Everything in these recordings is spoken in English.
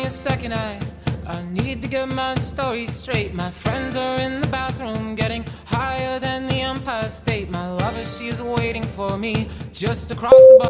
a second, I need to get my story straight. My friends are in the bathroom getting higher than the Empire State. My lover, she is waiting for me just across the bar.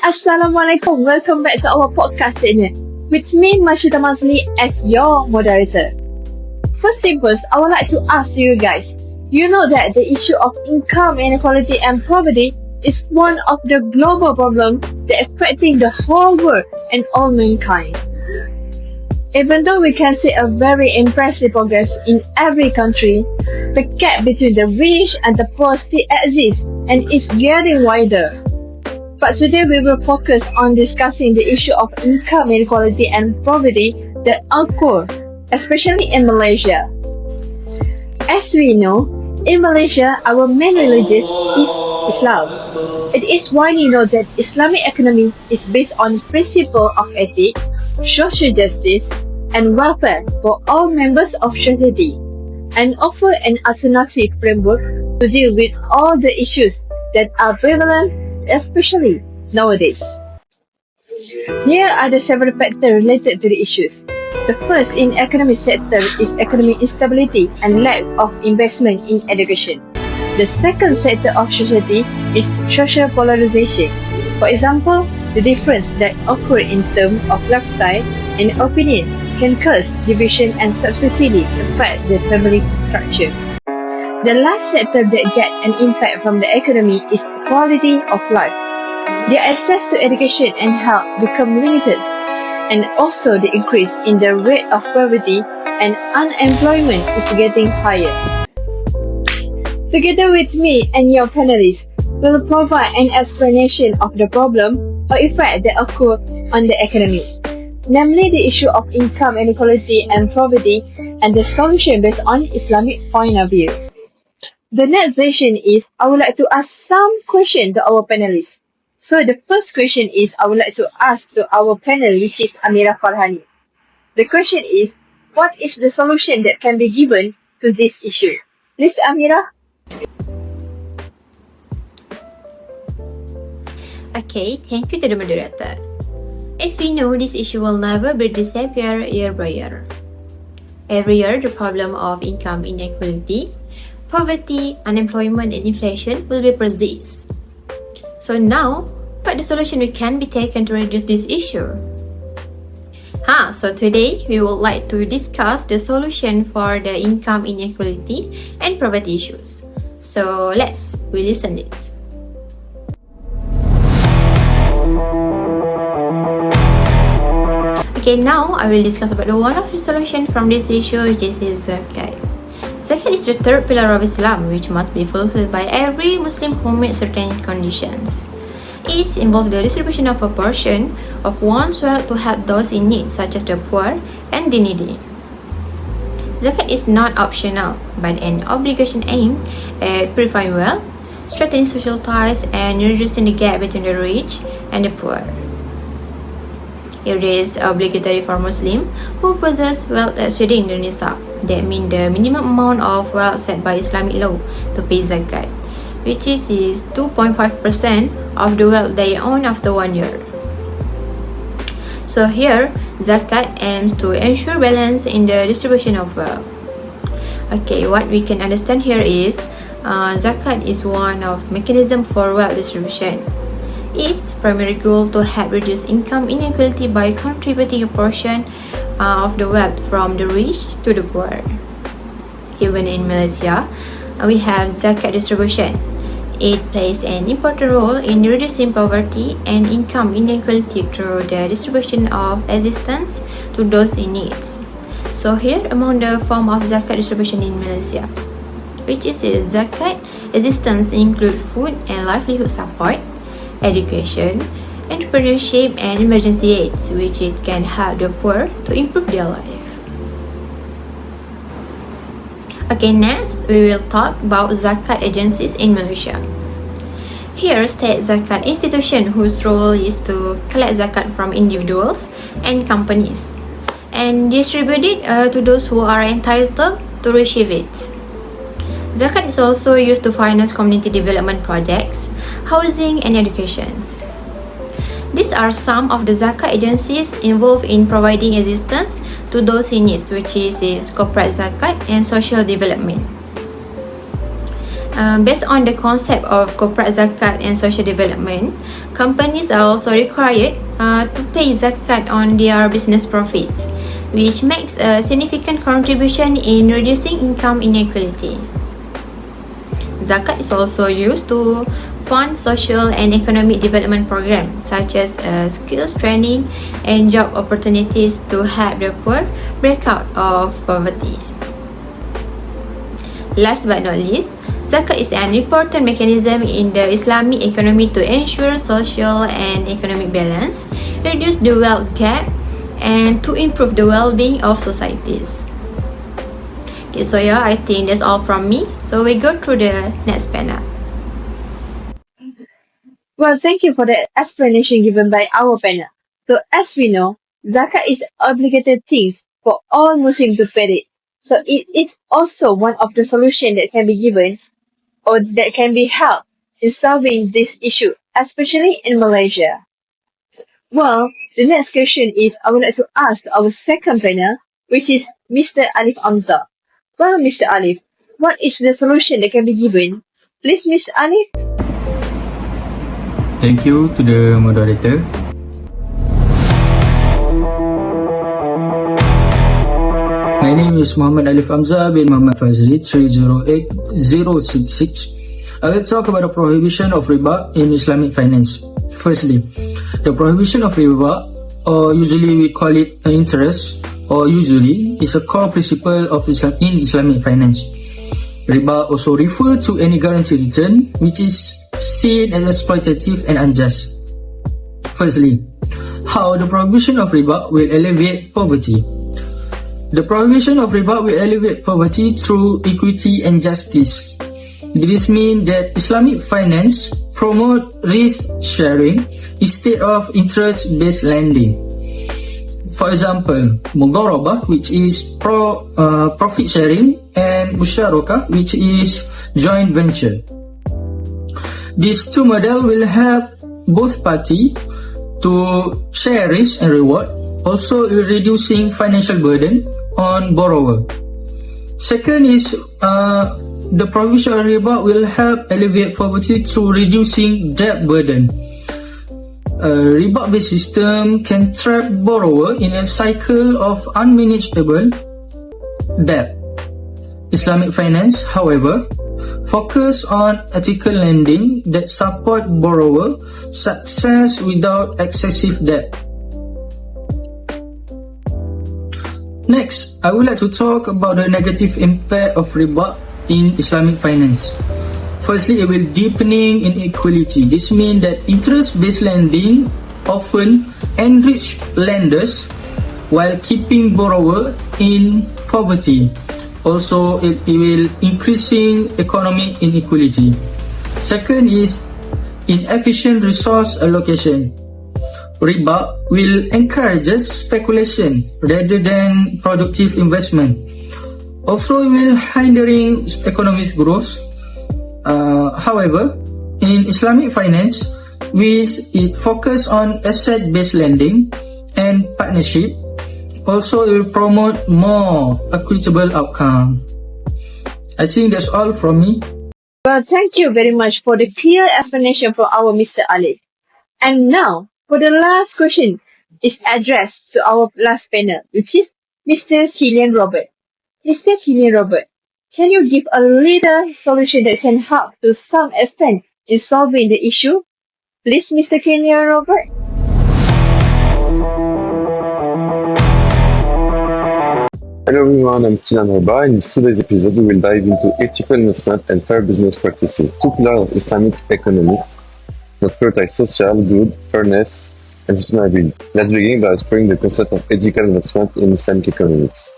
Assalamualaikum. Welcome back to our podcast channel. With me, Mashita Mazli, as your moderator. First thing first, I would like to ask you guys, you know that the issue of income inequality and poverty is one of the global problems that affecting the whole world and all mankind. Even though we can see a very impressive progress in every country, the gap between the rich and the poor still exists and is getting wider. But today we will focus on discussing the issue of income inequality and poverty that occur, especially in Malaysia. As we know, in Malaysia, our main religion is Islam. It is widely known that Islamic economy is based on principle of ethics, social justice, and welfare for all members of society, and offer an alternative framework to deal with all the issues that are prevalent, especially nowadays. Here are the several factors related to the issues. The first in economic sector is economic instability and lack of investment in education. The second sector of society is social polarization. For example, the difference that occur in terms of lifestyle and opinion can cause division and subsequently affect the family structure. The last sector that get an impact from the economy is quality of life. Their access to education and health become limited, and also the increase in the rate of poverty and unemployment is getting higher. Together with me and your panelists, we will provide an explanation of the problem or effect that occur on the economy, namely the issue of income inequality and poverty and the solution based on Islamic point of view. The next session is, I would like to ask some questions to our panelists. So the first question is, I would like to ask to our panel, which is Amira Farhani. The question is, what is the solution that can be given to this issue? Please, Amira. Okay, thank you to the moderator. As we know, this issue will never be disappear year by year. Every year, the problem of income inequality, poverty, unemployment, and inflation will be persist. So now, what the solution we can be taken to reduce this issue? So today we would like to discuss the solution for the income inequality and poverty issues. So we listen it. Okay, now I will discuss about the one of the solution from this issue, which is zakat. Zakat is the third pillar of Islam, which must be fulfilled by every Muslim who meets certain conditions. It involves the distribution of a portion of one's wealth to help those in need, such as the poor and the needy. Zakat is not optional, but an obligation aimed at purifying wealth, strengthening social ties, and reducing the gap between the rich and the poor. It is obligatory for Muslims who possess wealth exceeding the nisab, that means the minimum amount of wealth set by Islamic law, to pay zakat, which is 2.5% of the wealth they own after 1 year. So here, zakat aims to ensure balance in the distribution of wealth. Okay, what we can understand here is zakat is one of mechanism for wealth distribution. Its primary goal to help reduce income inequality by contributing a portion of the wealth from the rich to the poor. Even in Malaysia, we have zakat distribution. It plays an important role in reducing poverty and income inequality through the distribution of assistance to those in need. So here, among the form of zakat distribution in Malaysia, which is zakat. Assistance include food and livelihood support, education, entrepreneurship, and emergency aids, which it can help the poor to improve their life. Okay, next we will talk about zakat agencies in Malaysia. Here, state zakat institution whose role is to collect zakat from individuals and companies and distribute it to those who are entitled to receive it. Zakat is also used to finance community development projects, housing, and education. These are some of the zakat agencies involved in providing assistance to those in need, which is corporate zakat and social development. Based on the concept of corporate zakat and social development, companies are also required to pay zakat on their business profits, which makes a significant contribution in reducing income inequality. Zakat is also used to fund social and economic development programs such as skills training and job opportunities to help the poor break out of poverty. Last but not least, zakat is an important mechanism in the Islamic economy to ensure social and economic balance, reduce the wealth gap, and to improve the well-being of societies. Okay, so yeah, I think that's all from me. So we go through the next panel. Well, thank you for the explanation given by our panel. So as we know, zakat is obligated things for all Muslims to pay it. So it is also one of the solutions that can be given or that can be helped in solving this issue, especially in Malaysia. Well, the next question is I would like to ask our second panel, which is Mr. Alif Amza. Well, Mr. Alif, what is the solution that can be given? Please, Mr. Alif. Thank you to the moderator. My name is Muhammad Alif Hamza bin Muhammad Fazli 308066. I will talk about the prohibition of riba in Islamic finance. Firstly, the prohibition of riba, or usually we call it interest, or usually is a core principle of in Islamic finance. Riba also refers to any guaranteed return which is seen as exploitative and unjust. Firstly, how the prohibition of riba will alleviate poverty. The prohibition of riba will alleviate poverty through equity and justice. This means that Islamic finance promote risk sharing instead of interest-based lending. For example, mudharabah, which is profit sharing, and musyarakah, which is joint venture. These two models will help both parties to share risk and reward, also reducing financial burden on borrower. Second is the provision of riba will help alleviate poverty through reducing debt burden. A riba-based system can trap borrower in a cycle of unmanageable debt. Islamic finance, however, focus on ethical lending that support borrower success without excessive debt. Next, I would like to talk about the negative impact of riba in Islamic finance. Firstly, it will deepening inequality. This means that interest-based lending often enrich lenders while keeping borrower in poverty. Also, it will increasing economic inequality. Second is inefficient resource allocation. Riba will encourage speculation rather than productive investment. Also, it will hindering economic growth. However, in Islamic finance, it focus on asset-based lending and partnership. Also, it will promote more equitable outcome. I think that's all from me. Well, thank you very much for the clear explanation from our Mr. Alif. And now, for the last question, is addressed to our last panel, which is Mr. Killian Robert. Mr. Killian Robert, can you give a little solution that can help to some extent in solving the issue? Please, Mr. Killian Robert. Hello everyone, I'm Kinan Reba. In today's episode, we will dive into ethical investment and fair business practices, two pillars of Islamic economy that prioritize social good, fairness, and sustainability. Let's begin by exploring the concept of ethical investment in Islamic economics.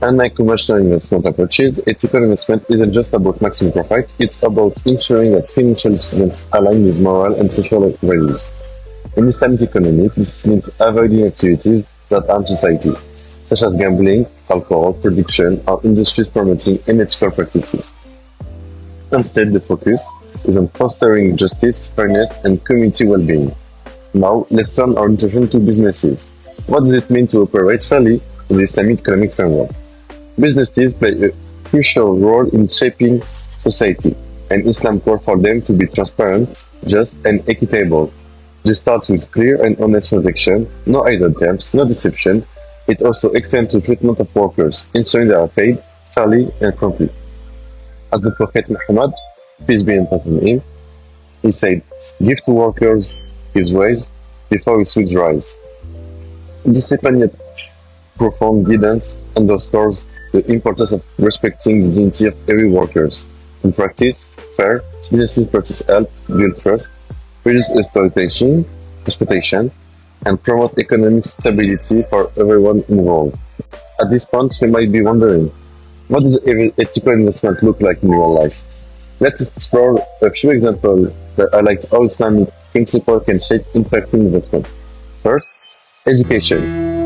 Unlike conventional investment approaches, ethical investment isn't just about maximum profit, it's about ensuring that financial decisions align with moral and social values. In Islamic economics, this means avoiding activities that harm society, such as gambling, alcohol production, or industries promoting unethical practices. Instead, the focus is on fostering justice, fairness, and community well-being. Now, let's turn our attention to businesses. What does it mean to operate fairly in the Islamic economic framework? Businesses play a crucial role in shaping society, and Islam calls for them to be transparent, just, and equitable. This starts with clear and honest transaction, no idle terms, no deception. It also extends to treatment of workers, ensuring they are paid fairly and promptly. As the Prophet Muhammad, peace be upon him, he said, "Give to workers his wage before his wage rise." Discipline yet profound guidance underscores the importance of respecting the dignity of every worker. In practice, fair businesses practice help build trust, reduce exploitation, and promote economic stability for everyone involved. At this point, you might be wondering, what does ethical investment look like in real life? Let's explore a few examples that highlight how Islamic principles can shape impactful investment. First, education.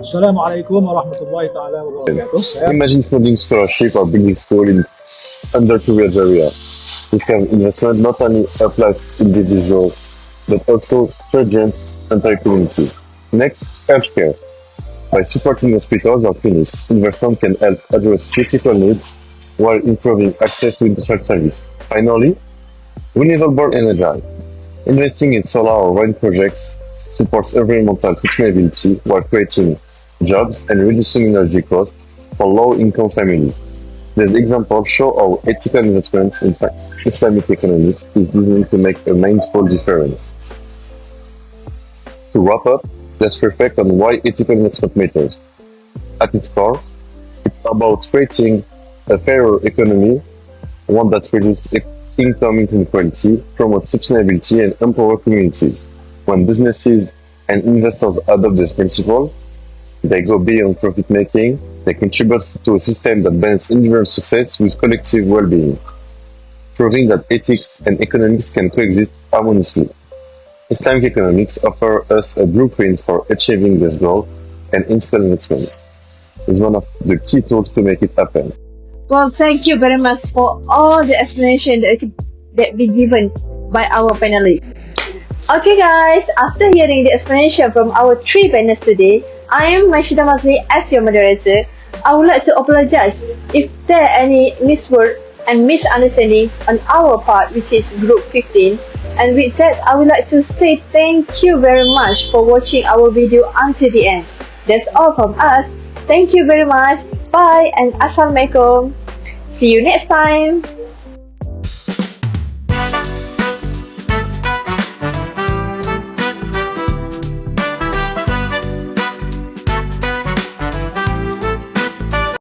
Assalamu alaikum wa rahmatullahi ta'ala wa barakatuh. Imagine funding scholarship or building school in underprivileged area. This kind of investment not only applies to individuals, but also students and entire community. Next, healthcare. By supporting hospitals or clinics, investment can help address critical needs while improving access to industrial service. Finally, renewable energy. Investing in solar or wind projects supports environmental sustainability while creating jobs and reducing energy costs for low-income families. These examples show how ethical investment in Islamic economics is designed to make a meaningful difference. To wrap up, let's reflect on why ethical investment matters. At its core, it's about creating a fairer economy, one that reduces income inequality, promotes sustainability, and empowers communities. When businesses and investors adopt this principle, they go beyond profit making, they contribute to a system that balances individual success with collective well-being, proving that ethics and economics can coexist harmoniously. Islamic economics offers us a blueprint for achieving this goal, and ethical investment is one of the key tools to make it happen. Well, thank you very much for all the explanation that be given by our panelists. Okay guys, after hearing the explanation from our three panelists today, I am Mashida Mazli as your moderator. I would like to apologize if there are any misword and misunderstanding on our part, which is group 15. And with that, I would like to say thank you very much for watching our video until the end. That's all from us. Thank you very much. Bye and Assalamualaikum. See you next time.